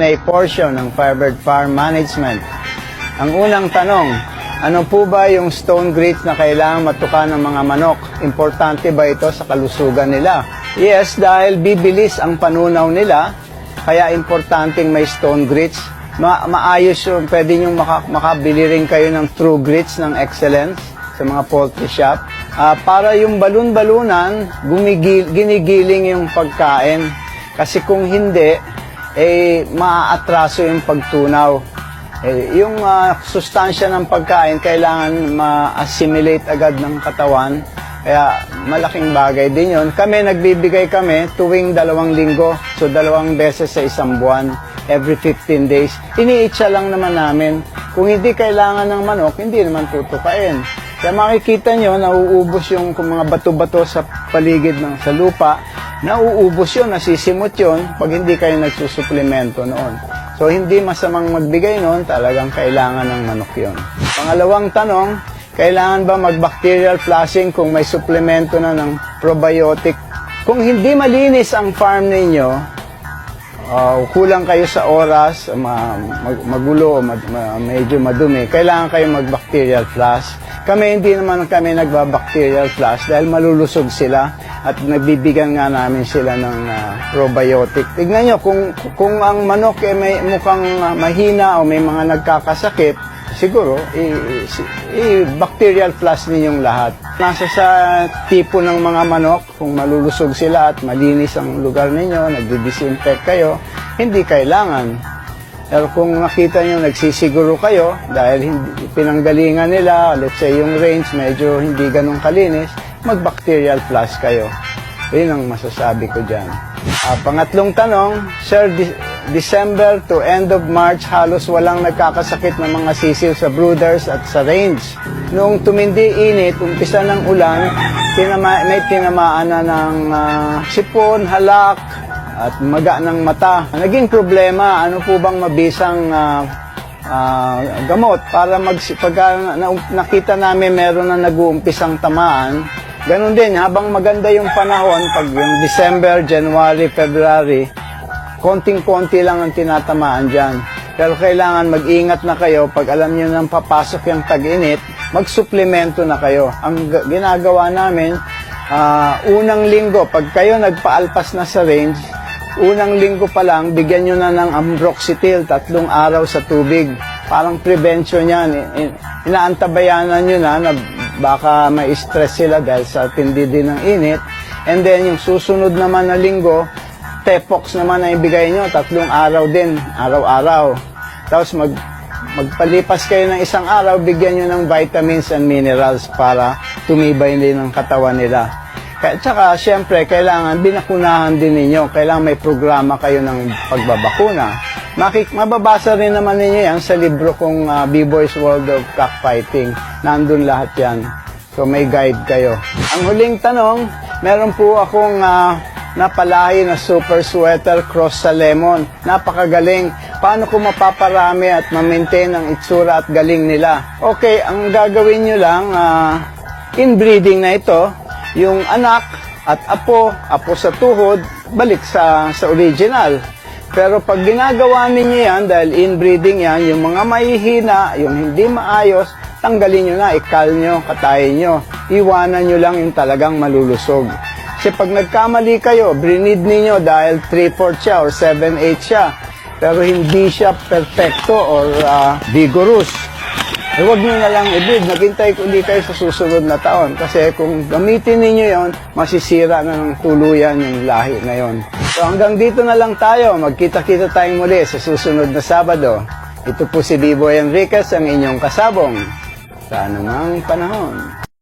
Ay portion ng Firebird Farm Management. Ang unang tanong, ano po ba yung stone grits na kailangang matukan ng mga manok? Importante ba ito sa kalusugan nila? Yes, dahil bibilis ang panunaw nila, kaya importanteng may stone grits. Maayos yung, pwede nyo makabili rin kayo ng true grits ng excellence sa mga poultry shop. Para yung balon-balunan, ginigiling yung pagkain. Kasi kung hindi, maaatraso yung pagtunaw. Yung sustansya ng pagkain kailangan ma-assimilate agad ng katawan. Kaya malaking bagay din yun. Nagbibigay kami tuwing 2 linggo. So 2 beses sa isang buwan, every 15 days. Iniitsa lang naman namin. Kung hindi kailangan ng manok, hindi naman tutukain. Kaya makikita nyo, nauubos yung mga bato-bato sa paligid sa lupa. Nauubos yun, nasisimot yun pag hindi kayo nagsusuplemento noon. So, hindi masamang magbigay noon, talagang kailangan ng manok yun. Pangalawang tanong, kailangan ba mag-bacterial flushing kung may suplemento na ng probiotic? Kung hindi malinis ang farm ninyo, kulang kayo sa oras, magulo, medyo madumi, kailangan kayo mag-bacterial flush. Hindi naman kami nagbabacterial flush dahil malulusog sila at nagbibigyan nga namin sila ng probiotic. Tignan nyo, kung ang manok may mukhang mahina o may mga nagkakasakit, siguro, bacterial flush ninyong lahat. Nasa sa tipo ng mga manok, kung malulusog sila at malinis ang lugar ninyo, nagdi-disinfect kayo, hindi kailangan. Pero kung nakita nyo, nagsisiguro kayo dahil pinanggalingan nila, let's say yung range medyo hindi ganun kalinis, mag-bacterial flush kayo. Yun ang masasabi ko dyan. Pangatlong tanong, Sir, December to end of March, halos walang nagkakasakit ng mga sisiw sa brooders at sa range. Noong tumindi init, umpisa ng ulan, may tinamaan na ng sipon, halak, at maga ng mata. Naging problema, ano po bang mabisang gamot para pagka nakita namin meron na nag-uumpisang tamaan, ganun din, habang maganda yung panahon, pag yung December, January, February, konting-konti lang ang tinatamaan dyan. Pero kailangan mag-ingat na kayo, pag alam nyo nang papasok yung tag-init, mag-suplemento na kayo. Ang ginagawa namin, unang linggo, pag kayo nagpaalpas na sa range, unang linggo pa lang, bigyan nyo na ng Ambroxetil, 3 araw sa tubig. Parang prevention yan. Inaantabayanan nyo na baka may stress sila dahil sa tindi din ng init. And then, yung susunod naman na linggo, Tepox naman na ibigay nyo, 3 araw din, araw-araw. Tapos magpalipas kayo ng 1 araw, bigyan nyo ng vitamins and minerals para tumibay din ang katawan nila. Tsaka, siyempre, kailangan binakunahan din ninyo. Kailangan may programa kayo ng pagbabakuna. Mababasa rin naman ninyo yan sa libro kong B-Boy's World of Cockfighting. Nandun lahat yan. So, may guide kayo. Ang huling tanong, meron po akong napalahi na super sweater cross sa lemon. Napakagaling. Paano ko mapaparami at ma-maintain ang itsura at galing nila? Okay, ang gagawin nyo lang, inbreeding na ito, yung anak at apo sa tuhod, balik sa original. Pero pag ginagawa ninyo yan, dahil inbreeding yan, yung mga mahihina, yung hindi maayos, tanggalin nyo na, ikal nyo, katayin nyo. Iwanan nyo lang yung talagang malulusog. Kasi pag nagkamali kayo, brinid ninyo dahil 3/4 siya or 7/8 siya, pero hindi siya perfecto or vigorous. Huwag nyo na lang i-breed. Naghintay ulit kayo sa susunod na taon. Kasi kung gamitin ninyo yon, masisira na ng tuluyan yung lahi na yon. So hanggang dito na lang tayo. Magkita-kita tayong muli sa susunod na Sabado. Ito po si B-Boy Enriquez, ang inyong kasabong sa anumang panahon.